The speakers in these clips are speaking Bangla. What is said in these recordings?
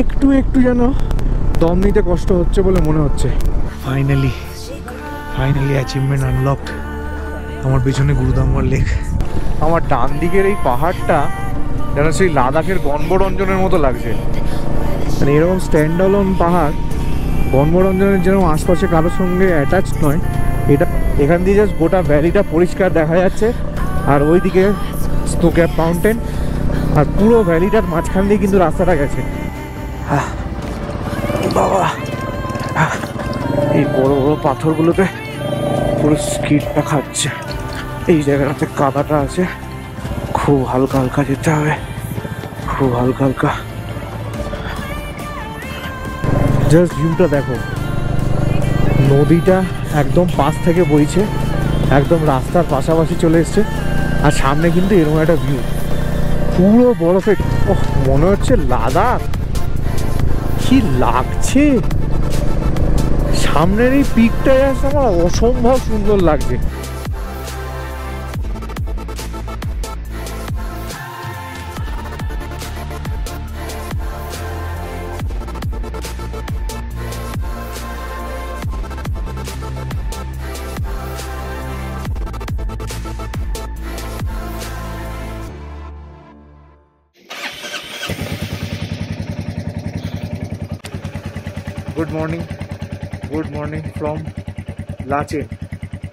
একটু একটু যেন দম নিতে কষ্ট হচ্ছে বলে মনে হচ্ছে। Finally achievement unlocked. আমার পিছনে গুরুদাম্বর লেক। আমার ডান দিকের এই পাহাড়টা যেন সেই লাদাখের গণবরঞ্জনের মতো লাগছে। মানে এরকম স্ট্যান্ড অ্যালোন পাহাড় গণবরঞ্জনের যেরকম আশপাশে কারোর সঙ্গে অ্যাটাচ নয়, এটা এখান দিয়ে জাস্ট গোটা ভ্যালিটা পরিষ্কার দেখা যাচ্ছে। আর ওইদিকে স্নো ক্যাপ মাউন্টেন, আর পুরো ভ্যালিটার মাঝখান দিয়ে কিন্তু রাস্তাটা গেছে। বাবা, এই বড় বড় পাথরগুলোতে পুরো স্কিডটা খাচ্ছে। এই জায়গাটাতে কাদাটা আছে, খুব হালকা হালকা যেতে হবে, খুব হালকা হালকা। জাস্ট ভিউটা দেখো, নদীটা একদম পাশ থেকে বইছে, একদম রাস্তার পাশাপাশি চলে এসছে। আর সামনে কিন্তু এরকম একটা ভিউ, পুরো বরফে। ওহ, মনে হচ্ছে লাদাখ। কি লাগছে সামনের এই পিকটা, আমার অসম্ভব সুন্দর লাগছে। Good morning from Lachen.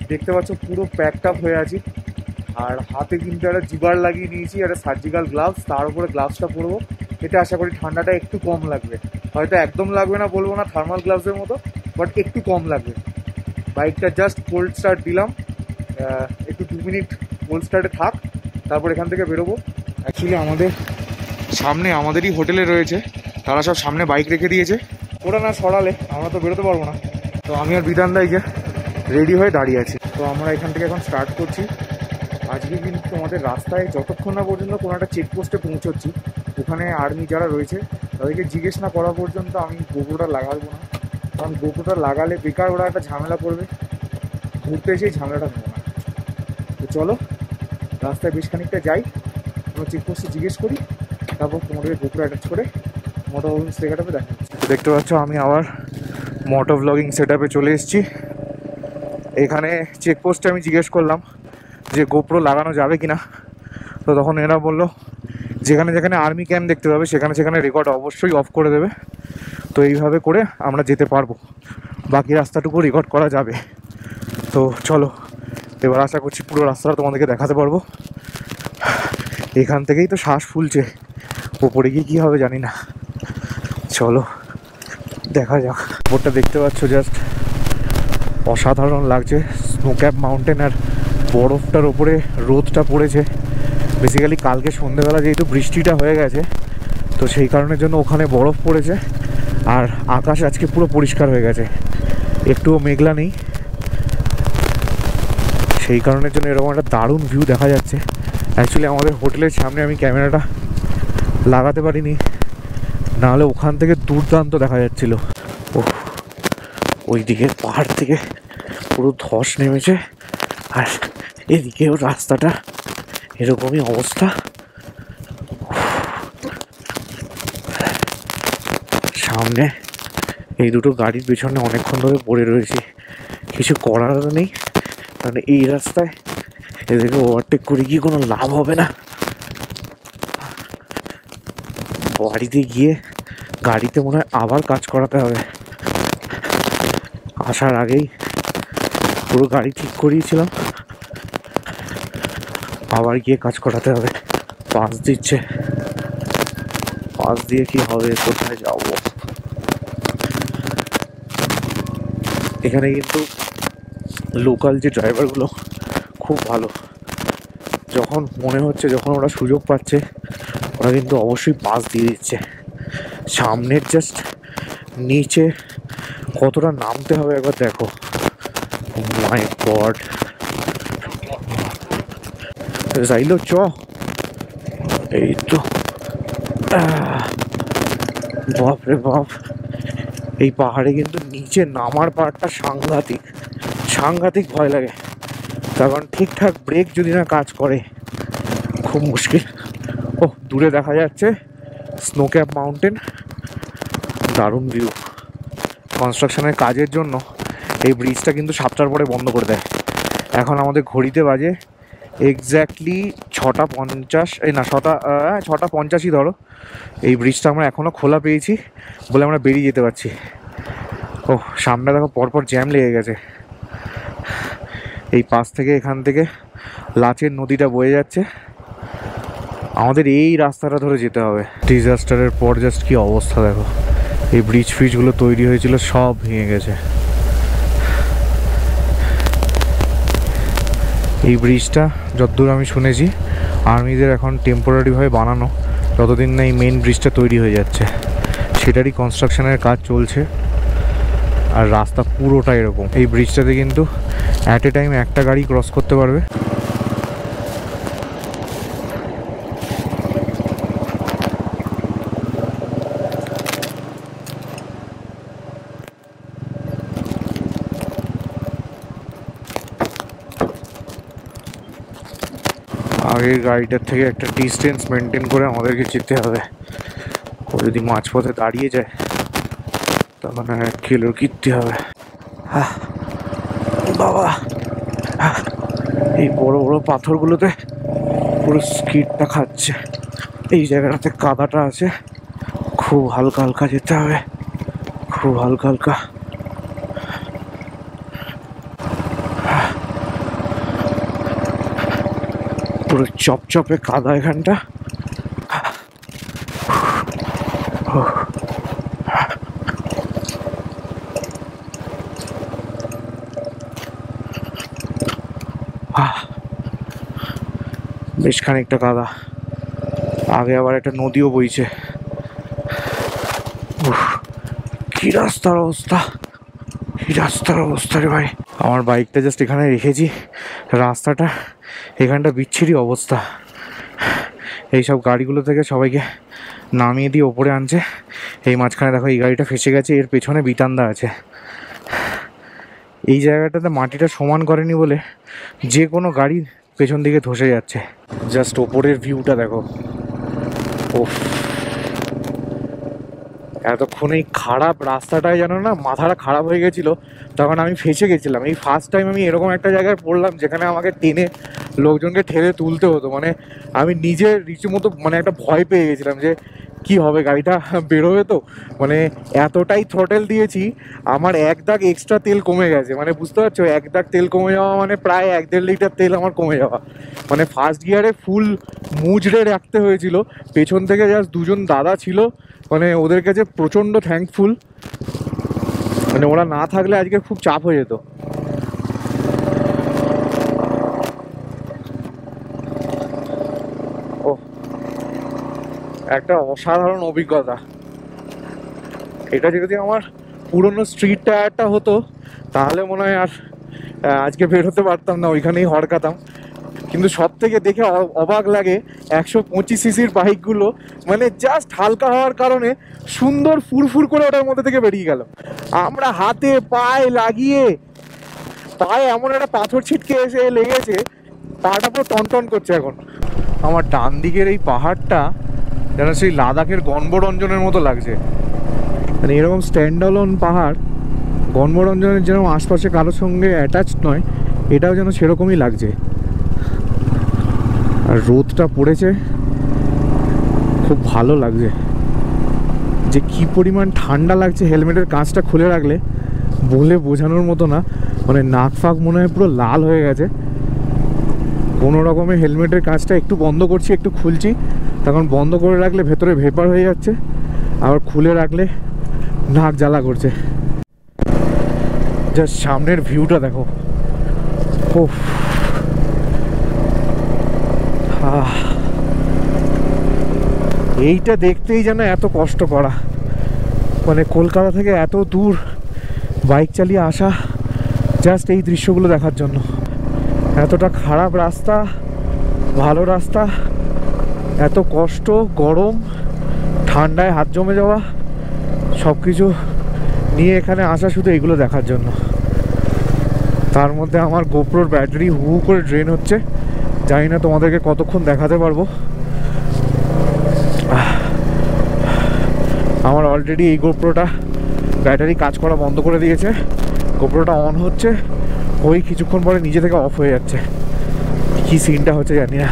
দেখতে পাচ্ছ পুরো প্যাকড আপ হয়ে আছি। আর হাতে কিন্তু একটা জিবার লাগিয়ে নিয়েছি, একটা সার্জিক্যাল গ্লাভস, তার উপরে গ্লাভসটা পরবো। এতে আশা করি ঠান্ডাটা একটু কম লাগবে, হয়তো একদম লাগবে না বলবো না, থার্মাল গ্লাভসের মতো, বাট একটু কম লাগবে। বাইকটা জাস্ট কোল্ড স্টার্ট দিলাম, একটু 2 মিনিট কোল্ড স্টার্টে থাক, তারপর এখান থেকে বেরোবো। অ্যাকচুয়ালি আমাদের সামনে আমাদেরই হোটেলে রয়েছে, তারা সব সামনে বাইক রেখে দিয়েছে। ওরা না সরালে আমরা তো বেরোতে পারবো না। তো আমি আর বিধান দা রেডি হয়ে দাঁড়িয়ে আছি। তো আমরা এখান থেকে এখন স্টার্ট করছি। আজকে কিন্তু তোমাদের রাস্তায় যতক্ষণ না পর্যন্ত কোনো একটা চেকপোস্টে পৌঁছচ্ছি, ওখানে আর্মি যারা রয়েছে তাদেরকে জিজ্ঞেস না করা পর্যন্ত আমি গোপ্রোটা লাগাবো না। কারণ গোপ্রোটা লাগালে বেকার ওরা একটা ঝামেলা করবে, ঘুরতে এসেই ঝামেলাটা নেবো না। তো চলো রাস্তায় বেশ খানিকটা যাই, আমরা চেকপোস্টে জিজ্ঞেস করি, তারপর তোমাদেরকে গোপ্রো অ্যাটাচ করে মোটো ব্লগিং সেটআপে দেখা যাচ্ছে। দেখতে পাচ্ছ আমি আবার মোটো ব্লগিং সেটআপে চলে এসেছি। এখানে চেকপোস্টে আমি জিজ্ঞেস করলাম যে গোপ্রো লাগানো যাবে কিনা। তো তখন এরা বললো যেখানে যেখানে আর্মি ক্যাম্প দেখতে পাবে সেখানে সেখানে রেকর্ড অবশ্যই অফ করে দেবে। তো এইভাবে করে আমরা যেতে পারবো, বাকি রাস্তাটুকু রেকর্ড করা যাবে। তো চলো এবার আশা করছি পুরো রাস্তাটা তোমাদেরকে দেখাতে পারবো। এখান থেকেই তো শ্বাস ফুলছে, ওপরে গিয়ে কী হবে জানি না। চলো দেখা যাক। ওপরটা দেখতে পাচ্ছ জাস্ট অসাধারণ লাগছে। স্নো ক্যাপ মাউন্টেন, আর বরফটার ওপরে রোদটা পড়েছে। বেসিক্যালি কালকে সন্ধ্যেবেলা যেহেতু বৃষ্টিটা হয়ে গেছে, তো সেই কারণের জন্য ওখানে বরফ পড়েছে। আর আকাশ আজকে পুরো পরিষ্কার হয়ে গেছে, একটুও মেঘলা নেই। সেই কারণের জন্য এরকম একটা দারুণ ভিউ দেখা যাচ্ছে। অ্যাকচুয়ালি আমাদের হোটেলের সামনে আমি ক্যামেরাটা লাগাতে পারিনি, নাহলে ওখান থেকে দুর্দান্ত দেখা যাচ্ছিল। ওই দিকের পাহাড় থেকে পুরো ধস নেমেছে, আর এদিকেও রাস্তাটা এরকমই অবস্থা। সামনে এই দুটো গাড়ির পেছনে অনেকক্ষণ ধরে পড়ে রয়েছি, কিছু করার নেই, কারণ এই রাস্তায় এদেরকে ওভারটেক করে গিয়ে কোনো লাভ হবে না। বাড়িতে গিয়ে গাড়িতে মনে হয় আবার কাজ করাতে হবে। আসার আগেই পুরো গাড়ি ঠিক করিয়েছিলাম, আবার গিয়ে কাজ করাতে হবে। পাস দিচ্ছে, পাস দিয়ে কি হবে, কোথায় যাব? এখানে কিন্তু লোকাল যে ড্রাইভারগুলো খুব ভালো, যখন মনে হচ্ছে যখন ওরা সুযোগ পাচ্ছে ওরা কিন্তু অবশ্যই পাস দিয়ে দিচ্ছে। সামনের জাস্ট নিচে কতটা নামতে হবে একবার দেখো। মাই গড, যাইলো চ, এই তো বাপ রে বাপ। এই পাহাড়ে কিন্তু নিচে নামার পাহাড়টা সাংঘাতিক সাংঘাতিক ভয় লাগে, কারণ ঠিকঠাক ব্রেক যদি না কাজ করে খুব মুশকিল। ও দূরে দেখা যাচ্ছে স্নো ক্যাপ মাউন্টেন, দারুণ ভিউ। কনস্ট্রাকশনের কাজের জন্য এই ব্রিজটা কিন্তু 7টার পরে বন্ধ করে দেয়। এখন আমাদের ঘড়িতে বাজে এক্স্যাক্টলি 6:50, এই না 6:50 ধরো। এই ব্রিজটা আমরা এখনও খোলা পেয়েছি বলে আমরা বেরিয়ে যেতে পারছি। ও সামনে দেখো পরপর জ্যাম লেগে গেছে। এই পাশ থেকে এখান থেকে লাচের নদীটা বয়ে যাচ্ছে, আমাদের এই রাস্তাটা ধরে যেতে হবে। ডিজাস্টারের পর জাস্ট কি অবস্থা দেখো, এই ব্রিজ ফ্রিজগুলো তৈরি হয়েছিল সব ভেঙে গেছে। এই ব্রিজটা যতদূর আমি শুনেছি আর্মিদের এখন টেম্পোরারিভাবে বানানো, যতদিন না এই মেন ব্রিজটা তৈরি হয়ে যাচ্ছে সেটারই কনস্ট্রাকশনের কাজ চলছে। আর রাস্তা পুরোটা এরকম। এই ব্রিজটাতে কিন্তু অ্যাট এ টাইম একটা গাড়ি ক্রস করতে পারবে। আগের গাড়িটার থেকে একটা ডিস্টেন্স মেনটেন করে আমাদেরকে যেতে হবে। ও যদি মাঝপথে দাঁড়িয়ে যায় তখন কিলো কিনতে হবে। বাবা, এই বড় বড় পাথরগুলোতে পুরো স্কিডটা খাচ্ছে। এই জায়গাটাতে কাদাটা আছে, খুব হালকা হালকা যেতে হবে, খুব হালকা হালকা। পুরো চপচপে কাদা এখানটা। বেশ খানিকটা কাদা, আগে আবার একটা নদীও বইছে। কি রাস্তার অবস্থা, কি রাস্তার অবস্থা রে ভাই। আমার বাইকটা জাস্ট এখানে রেখেছি, রাস্তাটা এখানটা বিচ্ছিরি অবস্থা। এইসব গাড়িগুলো থেকে সবাইকে নামিয়ে দিয়ে ওপরে আনছে। এই মাঝখানে দেখো এই গাড়িটা ফেসে গেছে, এর পেছনে বিতান্দা আছে। এই জায়গাটাতে মাটিটা সমান করেনি বলে যে কোনো গাড়ি পেছন দিকে ধসে যাচ্ছে। জাস্ট ওপরের ভিউটা দেখো। ওফ, এতক্ষণ এই খারাপ রাস্তাটায় জানো না মাথাটা খারাপ হয়ে গেছিলো, তখন আমি ফেসে গেছিলাম। এই ফার্স্ট টাইম আমি এরকম একটা জায়গায় পড়লাম যেখানে আমাকে টেনে লোকজনকে ঠেলে তুলতে হতো। মানে আমি নিজের রীতিমতো মানে একটা ভয় পেয়ে গেছিলাম যে কি হবে, গাড়িটা বেরোবে তো। মানে এতটাই থ্রটেল দিয়েছি, আমার 1 দাগ এক্সট্রা তেল কমে গেছে। মানে বুঝতে পারছো, 1 দাগ তেল কমে যাওয়া মানে প্রায় 1-1.5 লিটার তেল আমার কমে যাওয়া। মানে ফার্স্ট গিয়ারে ফুল মুজড়ে রাখতে হয়েছিল। পেছন থেকে জাস্ট 2জন দাদা ছিল, মানে ওদের কাছে প্রচণ্ড থ্যাঙ্কফুল। মানে ওরা না থাকলে আজকে খুব চাপ হয়ে যেত। ও, একটা অসাধারণ অভিজ্ঞতা। এটা যদি আমার পুরনো স্ট্রিট টায়ারটা হতো তাহলে মনে হয় আর আজকে বেরোতে পারতাম না, ওইখানেই হড়কাতাম। কিন্তু সব থেকে দেখে অবাক লাগে 125 সিসির বাইকগুলো মানে জাস্ট হালকা হওয়ার কারণে সুন্দর ফুরফুর করে ওটার মধ্যে থেকে বেরিয়ে গেল। আমরা হাতে পায়ে লাগিয়ে, পায়ে এমন একটা পাথর ছিটকে এসে লেগেছে, পাটা পুরো টনটন করছে এখন। আমার ডান দিকের এই পাহাড়টা যেন সেই লাদাখের গণবরঞ্জনের মতো লাগছে। মানে এরকম স্ট্যান্ডঅ্যালোন পাহাড়, গণবরঞ্জনের যেরকম আশপাশে কারোর সঙ্গে অ্যাটাচড নয়, এটাও যেন সেরকমই লাগছে। আর রোদটা পড়েছে, খুব ভালো লাগছে। যে কি পরিমাণ ঠান্ডা লাগছে হেলমেটের কাঁচটা খুলে রাখলে বলে বোঝানোর মতো না। মানে নাক ফাঁক মনে হয় পুরো লাল হয়ে গেছে। কোনো রকমে হেলমেটের কাঁচটা একটু বন্ধ করছি, একটু খুলছি, তখন বন্ধ করে রাখলে ভেতরে ভেপার হয়ে যাচ্ছে, আবার খুলে রাখলে নাক জ্বালা করছে। জাস্ট সামনের ভিউটা দেখো। ওফ, এইটা দেখতেই যেন এত কষ্ট করা। মানে কলকাতা থেকে এত দূর বাইক চালিয়ে আসা জাস্ট এই দৃশ্যগুলো দেখার জন্য। এতটা খারাপ রাস্তা, ভালো রাস্তা, এত কষ্ট, গরম, ঠান্ডায় হাত জমে যাওয়া, সব কিছু নিয়ে এখানে আসা শুধু এগুলো দেখার জন্য। তার মধ্যে আমার গোপ্রোর ব্যাটারি হু করে ড্রেন হচ্ছে, জানি না তোমাদেরকে কতক্ষণ দেখাতে পারবো। আমার অলরেডি এই গোপ্রোটা ব্যাটারি কাজ করা বন্ধ করে দিয়েছে। গোপ্রোটা অন হচ্ছে, ওই কিছুক্ষণ পরে নিজে থেকে অফ হয়ে যাচ্ছে। কি সিনটা হচ্ছে জানি না।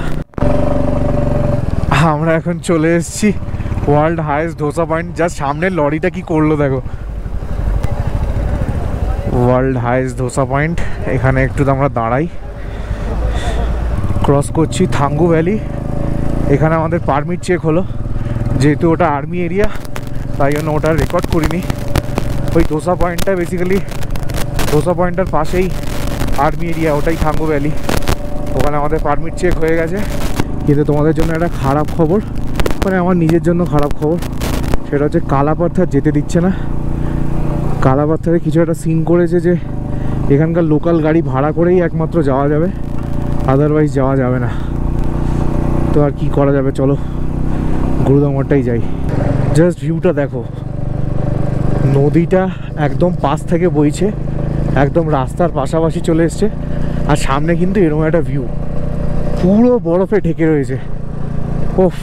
আমরা এখন চলে এসেছি world highest dosa point. Just সামনের লরিটা কি করলো দেখো। ওয়ার্ল্ড হাইয়েস্ট ধোসা পয়েন্ট, এখানে একটু আমরা দাঁড়াই। ক্রস করছি থাঙ্গু ভ্যালি। এখানে আমাদের পারমিট চেক হলো, যেহেতু ওটা আর্মি এরিয়া তাই জন্য ওটা রেকর্ড করিনি। ওই ধোসা পয়েন্টটা বেসিক্যালি ধোসা পয়েন্টটার পাশেই আর্মি এরিয়া, ওটাই থাঙ্গু ভ্যালি। ওখানে আমাদের পারমিট চেক হয়ে গেছে। কিন্তু তোমাদের জন্য একটা খারাপ খবর, মানে আমার নিজের জন্য খারাপ খবর, সেটা হচ্ছে কালাপাথর যেতে দিচ্ছে না। কালাপাথরে কিছু একটা সিন করেছে যে এখানকার লোকাল গাড়ি ভাড়া করেই একমাত্র যাওয়া যাবে, আদারওয়াইজ যাওয়া যাবে না। তো আর কি করা যাবে, চলো গুরুদামরটাই যাই। জাস্ট ভিউটা দেখো, নদীটা একদম পাশ থেকে বইছে, একদম রাস্তার পাশাপাশি চলে এসছে। আর সামনে কিন্তু এরকম একটা ভিউ, পুরো বরফে ঢেকে রয়েছে। ওফ,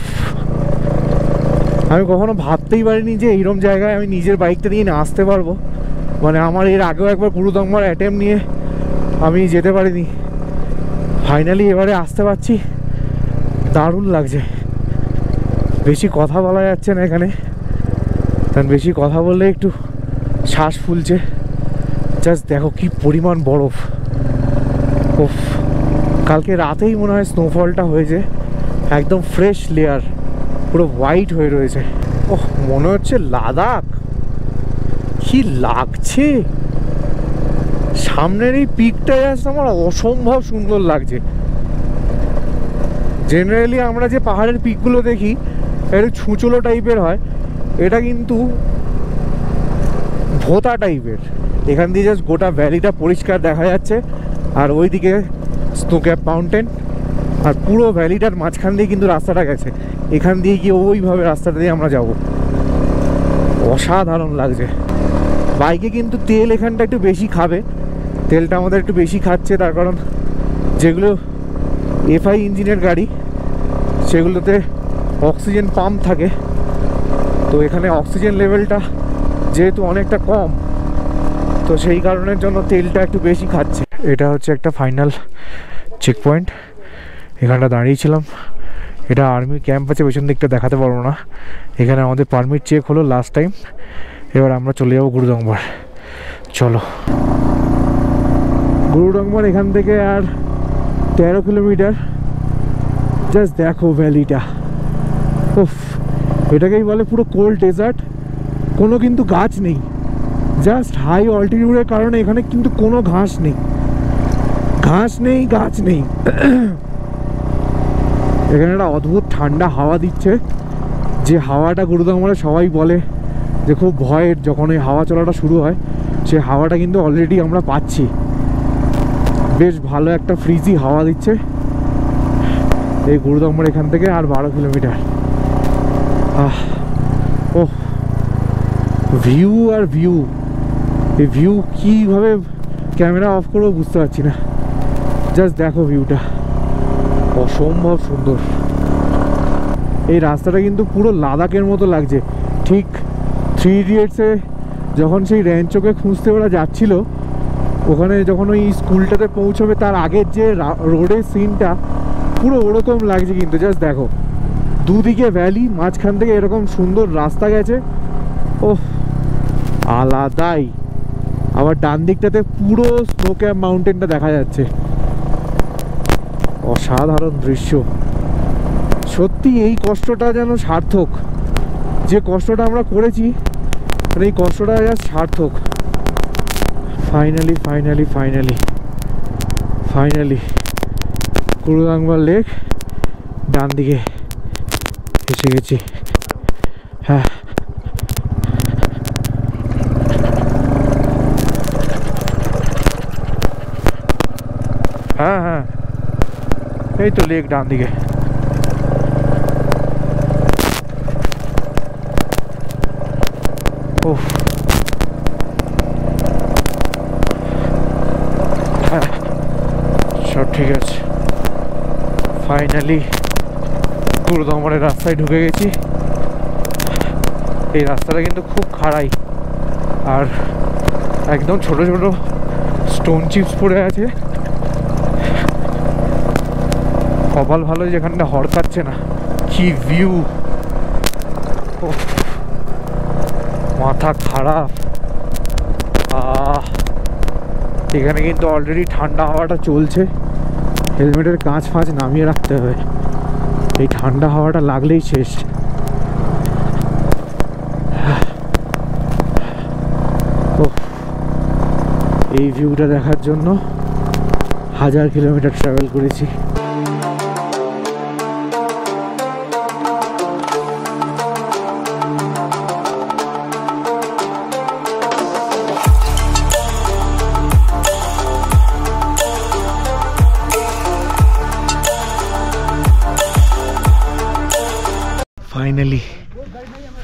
আমি কখনো ভাবতেই পারিনি যে এইরকম জায়গায় আমি নিজের বাইকটা দিয়ে না আসতে পারবো। মানে আমার এর আগেও একবার গুরুদামর অ্যাটেম্প নিয়ে আমি যেতে পারিনি, ফাইনালি এবারে আসতে পারছি। দারুণ লাগছে। বেশি কথা বলা যাচ্ছে না এখানে, কারণ বেশি কথা বললে একটু শ্বাস ফুলছে। জাস্ট দেখো কি পরিমাণ বরফ। ওফ, কালকে রাতেই মনে হয় স্নোফলটা হয়েছে, একদম ফ্রেশ লেয়ার, পুরো হোয়াইট হয়ে রয়েছে। ওহ, মনে হচ্ছে লাদাখ। কি লাগছে সামনের এই পিকটা, জাস্ট আমার অসম্ভব সুন্দর লাগছে। জেনারেলি আমরা যে পাহাড়ের পিকগুলো দেখি একটু ছুঁচলো টাইপের হয়, এটা কিন্তু ভোতা টাইপের। এখান দিয়ে জাস্ট গোটা ভ্যালিটা পরিষ্কার দেখা যাচ্ছে, আর ওইদিকে স্নো ক্যাপ মাউন্টেন, আর পুরো ভ্যালিটার মাঝখান দিয়ে কিন্তু রাস্তাটা গেছে। এখান দিয়ে গিয়ে ওইভাবে রাস্তাটা দিয়ে আমরা যাব। অসাধারণ লাগছে। বাইকে কিন্তু তেল এখানটা একটু বেশি খাবে, তেলটা আমাদের একটু বেশি খাচ্ছে, তার কারণ যেগুলো এফআই ইঞ্জিনের গাড়ি সেগুলোতে অক্সিজেন পাম্প থাকে, তো এখানে অক্সিজেন লেভেলটা যেহেতু অনেকটা কম, তো সেই কারণের জন্য তেলটা একটু বেশি খাচ্ছে। এটা হচ্ছে একটা ফাইনাল চেক পয়েন্ট, এখানটা দাঁড়িয়েছিলাম। এটা আর্মি ক্যাম্প আছে, পেছন দিকটা দেখাতে পারবো না। এখানে আমাদের পারমিট চেক হলো লাস্ট টাইম। এবার আমরা চলে যাবো গুরুদামর। চলো, গুরুদামর এখান থেকে আর 13 কিলোমিটার। জাস্ট দেখো ভ্যালিটা। উফ, এটাকেই বলে পুরো কোল্ড ডেজার্ট। কোনো কিন্তু গাছ নেই, জাস্ট হাই অল্টিটিউডের কারণে এখানে কিন্তু কোনো ঘাস নেই, ঘাস নেই, গাছ নেই। এখানে একটা অদ্ভুত ঠান্ডা হাওয়া দিচ্ছে, যে হাওয়াটা গুরুদামরে সবাই বলে যে খুব ভয়ের। যখন এই হাওয়া চলাটা শুরু হয়, সে হাওয়াটা কিন্তু অলরেডি আমরা পাচ্ছি। বেশ ভালো একটা ফ্রিজি হাওয়া দিচ্ছে। এই গুরুদামর এখান থেকে আর 12 কিলোমিটার। ও ভিউ আর ভিউ, এই ভিউ কীভাবে ক্যামেরা অফ করবো বুঝতে পারছি না। জাস্ট দেখো ভিউটা, অসম্ভব সুন্দর। এই রাস্তাটা কিন্তু পুরো লাদাখের মতো লাগছে। ঠিক 3 ইডিয়টসে যখন সেই র্যাঞ্চোকে খুঁজতে ওরা যাচ্ছিল, ওখানে যখন ওই স্কুলটাতে পৌঁছবে তার আগের যে রোডের সিনটা, পুরো ওরকম লাগছে। কিন্তু জাস্ট দেখো, দুদিকে ভ্যালি, মাঝখান থেকে এরকম সুন্দর রাস্তা গেছে। ও আলাদাই। আবার ডান দিকটাতে পুরো স্নো ক্যাপ মাউন্টেনটা দেখা যাচ্ছে। অসাধারণ দৃশ্য। সত্যি এই কষ্টটা যেন সার্থক, যে কষ্টটা আমরা করেছি এই কষ্টটা জাস্ট সার্থক। Finally finally finally finally Gurudongmar lake ডান দিকে এসে গেছি। হ্যাঁ, হ্যাঁ হ্যাঁ, এই তো লেক ডান দিকে। ও হ্যাঁ, সব ঠিক আছে। ফাইনালি গুরুদামরের রাস্তায় ঢুকে গেছি। এই রাস্তাটা কিন্তু খুব খাড়াই, আর একদম ছোট ছোট স্টোন চিপস পড়ে আছে। কপাল ভালো যেখানটা হড়কাচ্ছে না। কি ভিউ, মাথা খারাপ। এখানে কিন্তু অলরেডি ঠান্ডা হাওয়াটা চলছে। হেলমেটের কাঁচ ফাঁচ নামিয়ে রাখতে হবে, এই ঠান্ডা হাওয়াটা লাগলেই শেষ। এই ভিউটা দেখার জন্য 1000 কিলোমিটার ট্রাভেল করেছি।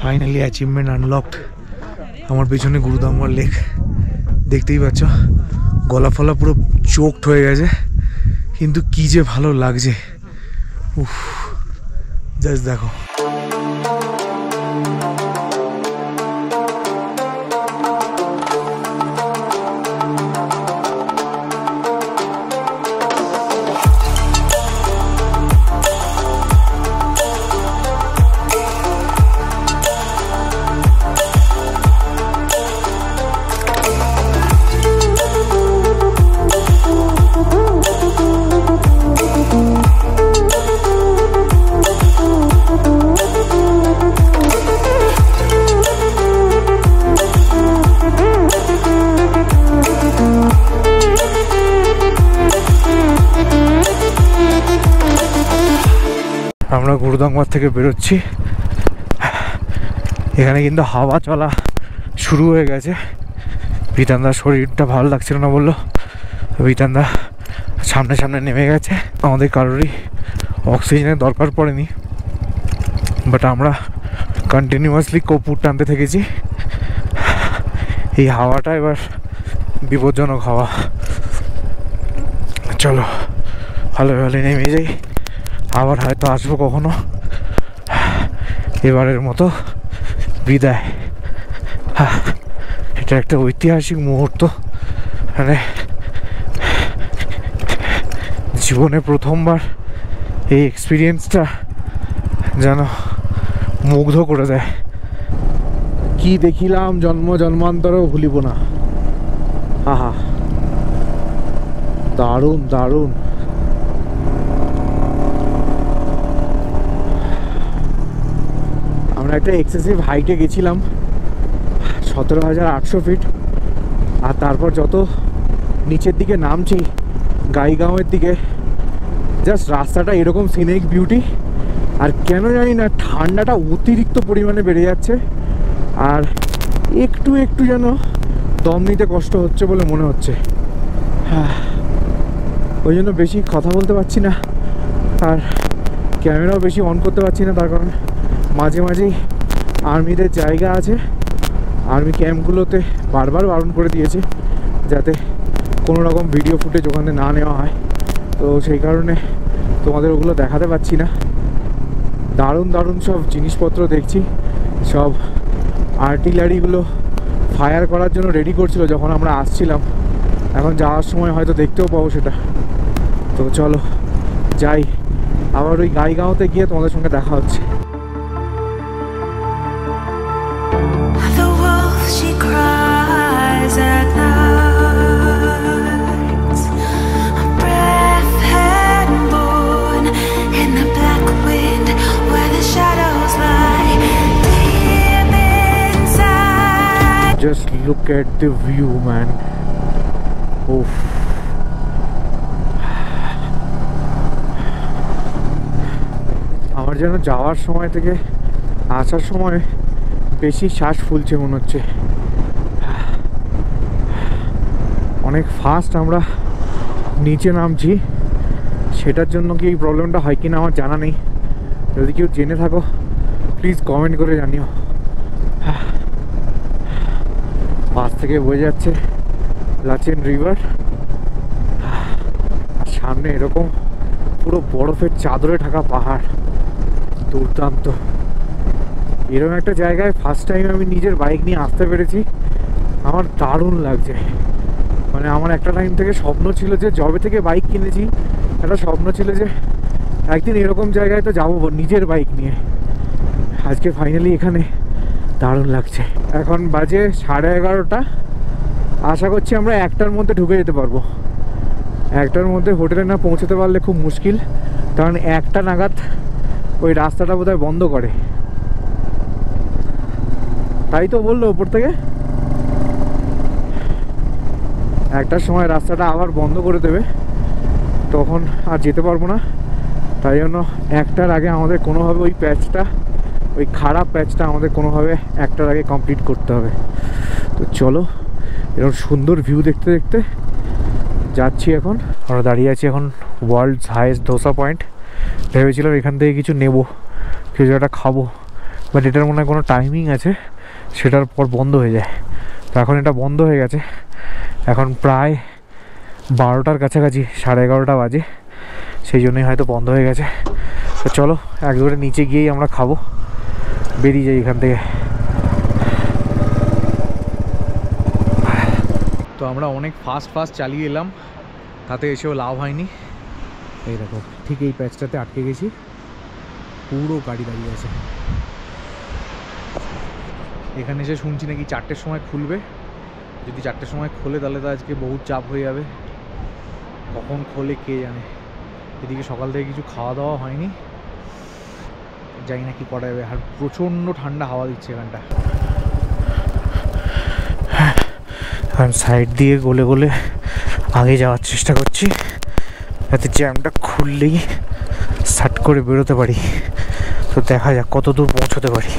Finally achievement unlocked. আমার পেছনে গুরুদাম্বার লেক দেখতেই পাচ্ছ, গলা ফলা পুরো চোকড হয়ে গেছে, কিন্তু কি যে ভালো লাগছে। উফ, জাস্ট দেখো। আমরা গুরুদাম্বার থেকে বেরোচ্ছি। এখানে কিন্তু হাওয়া চলা শুরু হয়ে গেছে। বিতানদার শরীরটা ভালো লাগছিল না বললো, বিতানদা সামনে সামনে নেমে গেছে। আমাদের কারোরই অক্সিজেনের দরকার পড়েনি, বাট আমরা কন্টিনিউয়াসলি কর্পূর টানতে থেকেছি। এই হাওয়াটা এবার বিপজ্জনক হাওয়া। চলো ভালো ভালো নেমে যাই, আবার হয়তো আসবো কখনো। এবারের মতো বিদায়। এটা একটা ঐতিহাসিক মুহূর্ত, মানে জীবনে প্রথমবার এই এক্সপিরিয়েন্সটা যেন মুগ্ধ করে দেয়। কি দেখিলাম জন্ম জন্মান্তরেও ভুলিব না। আহা, দারুণ দারুণ। আমরা একটা এক্সেসিভ হাইটে গেছিলাম, 17,800 ফিট। আর তারপর যত নিচের দিকে নামছি গাইগাঁওয়ের দিকে, জাস্ট রাস্তাটা এরকম সিনিক বিউটি। আর কেন জানি না ঠান্ডাটা অতিরিক্ত পরিমাণে বেড়ে যাচ্ছে, আর একটু একটু যেন দম নিতে কষ্ট হচ্ছে বলে মনে হচ্ছে। ওই জন্য বেশি কথা বলতে পারছি না, আর ক্যামেরাও বেশি অন করতে পারছি না। তার কারণ মাঝে মাঝেই আর্মিদের জায়গা আছে, আর্মি ক্যাম্পগুলোতে বারবার বারণ করে দিয়েছে যাতে কোনো রকম ভিডিও ফুটেজ ওখানে না নেওয়া হয়। তো সেই কারণে তোমাদের ওগুলো দেখাতে পাচ্ছি না। দারুণ দারুণ সব জিনিসপত্র দেখছি, সব আর্টিলারিগুলো ফায়ার করার জন্য রেডি করছিল যখন আমরা আসছিলাম। এখন যাওয়ার সময় হয়তো দেখতেও পাবো সেটা। তো চলো যাই, আবার ওই গাইগাঁওতে গিয়ে তোমাদের সঙ্গে দেখা হচ্ছে। She cries at night, a breath had born in the black wind where the shadows lie deep inside. Just look at the view, man. Oof. আমার যেন যাওয়ার সময় থেকে আসার সময় বেশি শ্বাস ফুলছে মনে হচ্ছে। অনেক ফাস্ট আমরা নিচে নামছি, সেটার জন্য কি এই প্রবলেমটা হয় কিনা আমার জানা নেই। যদি কেউ জেনে থাকো প্লিজ কমেন্ট করে জানিও। পাশ থেকে বয়ে যাচ্ছে লাচেন রিভার, আর সামনে এরকম পুরো বরফের চাদরে ঢাকা পাহাড়, দুর্দান্ত। এরকম একটা জায়গায় ফার্স্ট টাইম আমি নিজের বাইক নিয়ে আসতে পেরেছি, আমার দারুণ লাগছে। মানে আমার একটা টাইম থেকে স্বপ্ন ছিল যে যবে থেকে বাইক কিনেছি একটা স্বপ্ন ছিল যে একদিন এরকম জায়গায় তো যাবো নিজের বাইক নিয়ে। আজকে ফাইনালি এখানে, দারুণ লাগছে। এখন বাজে 11:30। আশা করছি আমরা 1টার মধ্যে ঢুকে যেতে পারবো। 1টার মধ্যে হোটেলে না পৌঁছতে পারলে খুব মুশকিল, কারণ 1টা নাগাদ ওই রাস্তাটা বোধহয় বন্ধ করে, তাই তো বললো ওপর থেকে 1টার সময় রাস্তাটা আবার বন্ধ করে দেবে, তখন আর যেতে পারবো না। তাই জন্য 1টার আগে আমাদের কোনোভাবে ওই প্যাচটা, ওই খারাপ প্যাচটা আমাদের কোনোভাবে 1টার আগে কমপ্লিট করতে হবে। তো চলো, এরকম সুন্দর ভিউ দেখতে দেখতে যাচ্ছি। এখন আমরা দাঁড়িয়ে আছি এখন ওয়ার্ল্ডস হাইয়েস্ট ধোসা পয়েন্ট। ভেবেছিলাম এখান থেকে কিছু নেবো, কিছু একটা খাবো, বাট এটার মনে হয় কোনো টাইমিং আছে, সেটার পর বন্ধ হয়ে যায়। তো এখন এটা বন্ধ হয়ে গেছে, এখন প্রায় 12টার কাছাকাছি, 11:30 বাজে, সেই জন্যই হয়তো বন্ধ হয়ে গেছে। তো চলো একবারে নিচে গিয়েই আমরা খাবো, বেরিয়ে যাই এখান থেকে। তো আমরা অনেক ফাস্ট চালিয়ে এলাম, তাতে এসেও লাভ হয়নি। এই দেখো ঠিক এই প্যাচটাতে আটকে গেছি, পুরো গাড়ি দাঁড়িয়ে আছে। এখানে এসে শুনছি নাকি 4টের সময় খুলবে। যদি 4টের সময় খোলে তাহলে তো আজকে বহুত চাপ হয়ে যাবে, কখন খোলে কে জানে। এদিকে সকাল থেকে কিছু খাওয়া দাওয়া হয়নি, জানি না কি করা যাবে। আর প্রচণ্ড ঠান্ডা হাওয়া দিচ্ছে এখানটা। কারণ সাইড দিয়ে গলে গলে আগে যাওয়ার চেষ্টা করছি, যাতে জ্যামটা খুললেই সাট করে বেরোতে পারি। তো দেখা যাক কত দূর পৌঁছতে পারি।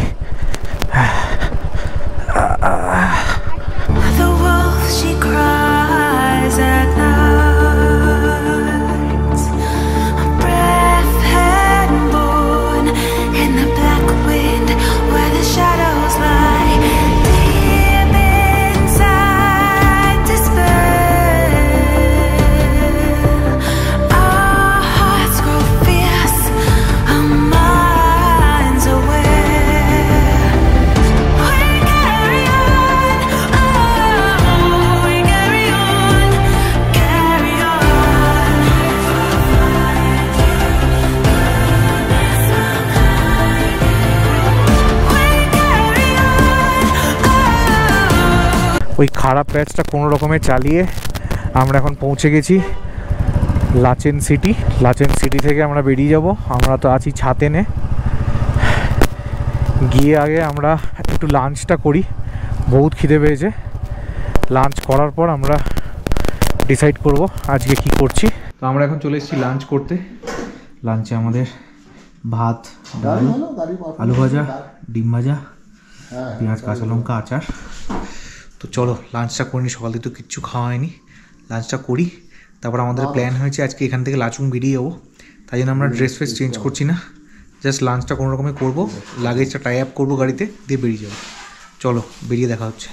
The wolf, she cries at night. A breath had born in the black wind where the shadows lie. Deep inside despair, our hearts grow fierce, our minds aware. We carry on, oh, we carry on, carry on. We carry on, oh. ওই খারাপ প্যাচটা কোনো রকমে চালিয়ে আমরা এখন পৌঁছে গেছি লাচেন সিটি। লাচেন সিটি থেকে আমরা বেরিয়ে যাব। আমরা তো আছি ছাতেনে। গিয়ে আগে আমরা একটু লাঞ্চটা করি, বহুত খিদে পেয়েছে। লাঞ্চ করার পর আমরা ডিসাইড করব আজকে কি করছি। তো আমরা এখন চলে এসেছি লাঞ্চ করতে। লাঞ্চে আমাদের ভাত, ডাল, আলু ভাজা, ডিম ভাজা, পেঁয়াজ, কাঁচা লঙ্কা, আচার। তো চলো লাঞ্চটা করিনি, সকাল থেকে তো কিচ্ছু খাওয়া হয়নি। লাঞ্চটা করি, তারপর আমাদের প্ল্যান হয়েছে আজকে এখান থেকে লাচুং বেরিয়ে যাবো। তাই জন্য আমরা ড্রেস ফ্রেস চেঞ্জ করছি না, জাস্ট লাঞ্চটা কোনো রকমে করবো, লাগেজটা টাই আপ করবো গাড়িতে, দিয়ে বেরিয়ে যাবো। চলো বেরিয়ে দেখা হচ্ছে।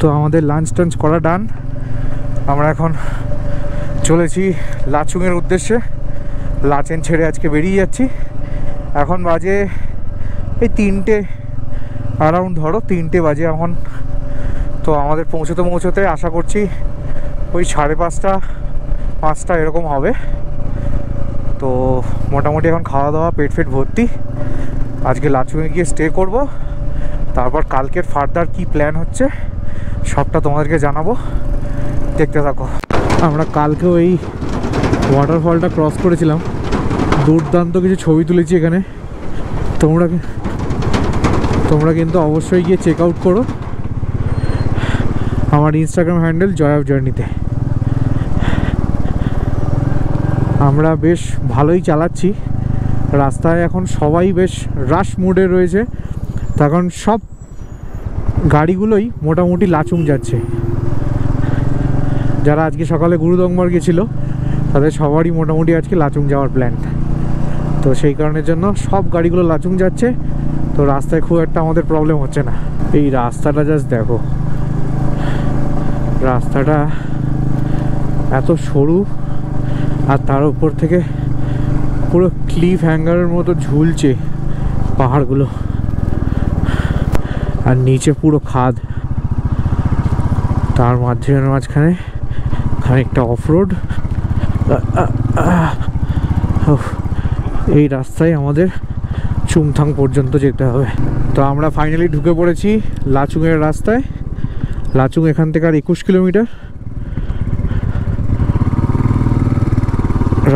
তো আমাদের লাঞ্চ টাঞ্চ করা ডান। আমরা এখন চলেছি লাচুংয়ের উদ্দেশ্যে। লাচেন ছেড়ে আজকে বেরিয়ে যাচ্ছি। এখন বাজে এই 3টে অ্যারাউন্ড, ধরো 3টে বাজে এখন। তো আমাদের পৌঁছতে পৌঁছতে আশা করছি ওই 5:30 5টা এরকম হবে। তো মোটামুটি এখন খাওয়া দাওয়া পেট ফেট ভর্তি। আজকে লাচুংয়ে গিয়ে স্টে করব, তারপর কালকের ফার্দার কি প্ল্যান হচ্ছে সবটা তোমাদেরকে জানাবো, দেখতে থাকো। আমরা কালকেও এই ওয়াটারফলটা ক্রস করেছিলাম, দুর্দান্ত কিছু ছবি তুলেছি এখানে। তোমরা কিন্তু অবশ্যই গিয়ে চেক আউট করো আমার ইনস্টাগ্রাম হ্যান্ডেল জয় অফ জার্নিতে। আমরা বেশ ভালোই চালাচ্ছি, রাস্তায় এখন সবাই বেশ রাশ মুডে রয়েছে। তখন সব গাড়িগুলোই মোটামুটি লাচুং যাচ্ছে। যারা আজকে সকালে গুরুদংমার গেছিল তাদের সবারই মোটামুটি আজকে লাচুং যাওয়ার প্ল্যান। তো সেই কারণের জন্য সব গাড়িগুলো লাচুং যাচ্ছে। তো রাস্তায় খুব একটা আমাদের প্রবলেম হচ্ছে না। এই রাস্তাটা জাস্ট দেখো, রাস্তাটা এত সরু, আর তার উপর থেকে পুরো ক্লিফ হ্যাঙ্গারের মতো ঝুলছে পাহাড়গুলো। আর নিচে পুরো খাদ, তার মাঝখানে খানিকটা অফরোড। এই রাস্তায় আমাদের চুংথাং পর্যন্ত যেতে হবে। তো আমরা ফাইনালি ঢুকে পড়েছি লাচুংয়ের রাস্তায়। লাচুং এখান থেকে আর 21 কিলোমিটার।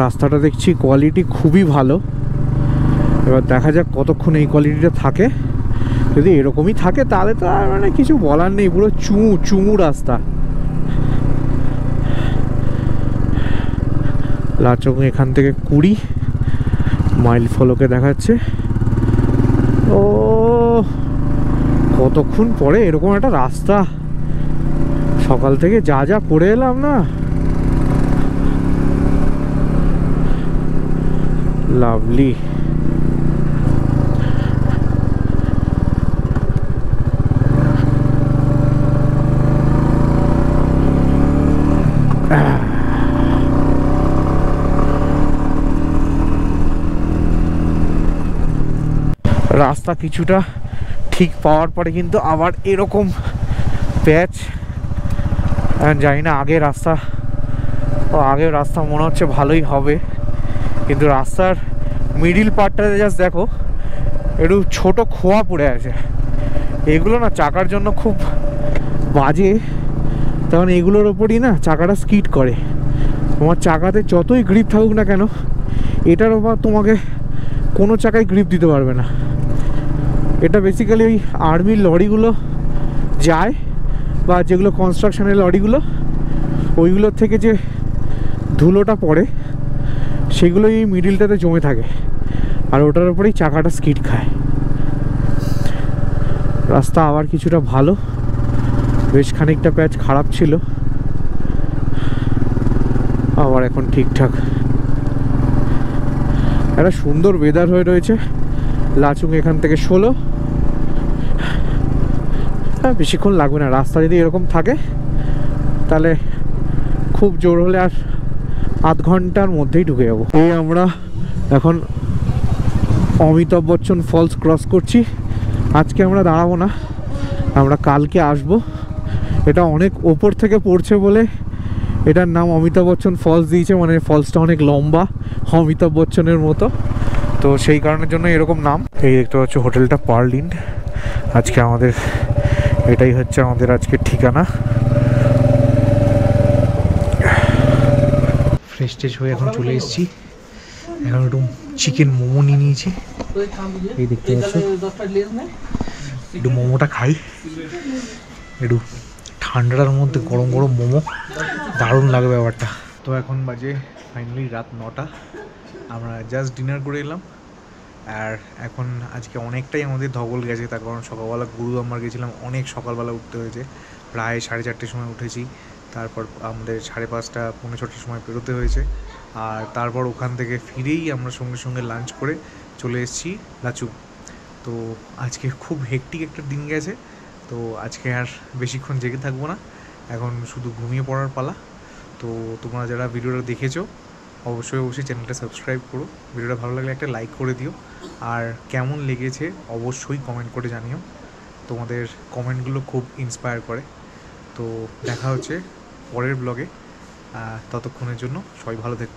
রাস্তাটা দেখছি কোয়ালিটি খুবই ভালো। এবার দেখা যাক কতক্ষণ এই কোয়ালিটিটা থাকে। যদি এরকমই থাকে তাহলে তো আর মানে কিছু বলার নেই, পুরো চুমু রাস্তা। লাচুং এখান থেকে 20 মাইল ফলোকে দেখাচ্ছে। ও কতক্ষণ পরে এরকম একটা রাস্তা, সকাল থেকে যা করে এলাম না। লাভলি। রাস্তা কিছুটা ঠিক পাওয়ার পরে কিন্তু আবার এরকম প্যাচ। জানি না আগের রাস্তা মনে হচ্ছে ভালোই হবে, কিন্তু রাস্তার মিডিল পার্টটাতে জাস্ট দেখো একটু ছোট খোয়া পড়ে আছে। এগুলো না চাকার জন্য খুব বাজে, তখন এগুলোর ওপরই না চাকাটা স্কিড করে। তোমার চাকাতে যতই গ্রিপ থাকুক না কেন, এটার ওপর তোমাকে কোনো চাকায় গ্রিপ দিতে পারবে না। এটা বেসিক্যালি ওই আর্মির লরিগুলো যায়, বা যেগুলো কনস্ট্রাকশনের লরিগুলো, ওইগুলোর থেকে যে ধুলোটা পড়ে সেগুলো এই মিডিলটাতে জমে থাকে, আর ওটার উপরেই চাকাটা স্কিড খায়। রাস্তা আবার কিছুটা ভালো, বেশ খানিকটা প্যাচ খারাপ ছিল, আবার এখন ঠিকঠাক। একটা সুন্দর ওয়েদার হয়ে রয়েছে। লাচুং এখান থেকে 16, বেশিক্ষণ লাগবে না। রাস্তা যদি এরকম থাকে তাহলে খুব জোর হলে আর আধ ঘন্টার মধ্যেই ঢুকে যাবো। এই আমরা এখন অমিতাভ বচ্চন ফলস ক্রস করছি। আজকে আমরা দাঁড়াবো না, আমরা কালকে আসব। এটা অনেক ওপর থেকে পড়ছে বলে এটার নাম অমিতাভ বচ্চন ফলস দিয়েছে, মানে ফলসটা অনেক লম্বা অমিতাভ বচ্চনের মতো, তো সেই কারণের জন্য এরকম নাম। এই দেখতে পাচ্ছ হোটেলটা পার্লিন। আজকে আমাদের এটাই হচ্ছে আমাদের আজকের ঠিকানা। ফ্রেশ ট্রেশ হয়ে এখন চলে এসেছি। এখন একটু চিকেন মোমো নিয়ে নিয়েছি। এই দেখতে পাচ্ছ, একটু মোমোটা খাই। একটু ঠান্ডার মধ্যে গরম গরম মোমো দারুণ লাগবে ব্যাপারটা। তো এখন বাজে ফাইনালি রাত 9টা। আমরা জাস্ট ডিনার করে এলাম। আর এখন আজকে অনেকটাই আমাদের ধকল গেছে, তার কারণ সকালবেলা গুরুদাম্বার গেছিলাম, অনেক সকালবেলা উঠতে হয়েছে। প্রায় 4:30 সময় উঠেছি, তারপর আমাদের 5:30 পৌনে 6টার সময় বেরোতে হয়েছে। আর তারপর ওখান থেকে ফিরেই আমরা সঙ্গে সঙ্গে লাঞ্চ করে চলে এসেছি লাচুং। তো আজকে খুব হেক্টিক একটা দিন গেছে। তো আজকে আর বেশিক্ষণ জেগে থাকবো না, এখন শুধু ঘুমিয়ে পড়ার পালা। তো তোমরা যারা ভিডিওটা দেখেছো অবশ্যই চ্যানেলটা সাবস্ক্রাইব করো, ভিডিওটা ভালো লাগলে একটা লাইক করে দিও, আর কেমন লেগেছে অবশ্যই কমেন্ট করে জানিও। তোমাদের কমেন্টগুলো খুব ইন্সপায়ার করে। তো দেখা হচ্ছে পরের ব্লগে, ততক্ষণের জন্য সবাই ভালো থেকো।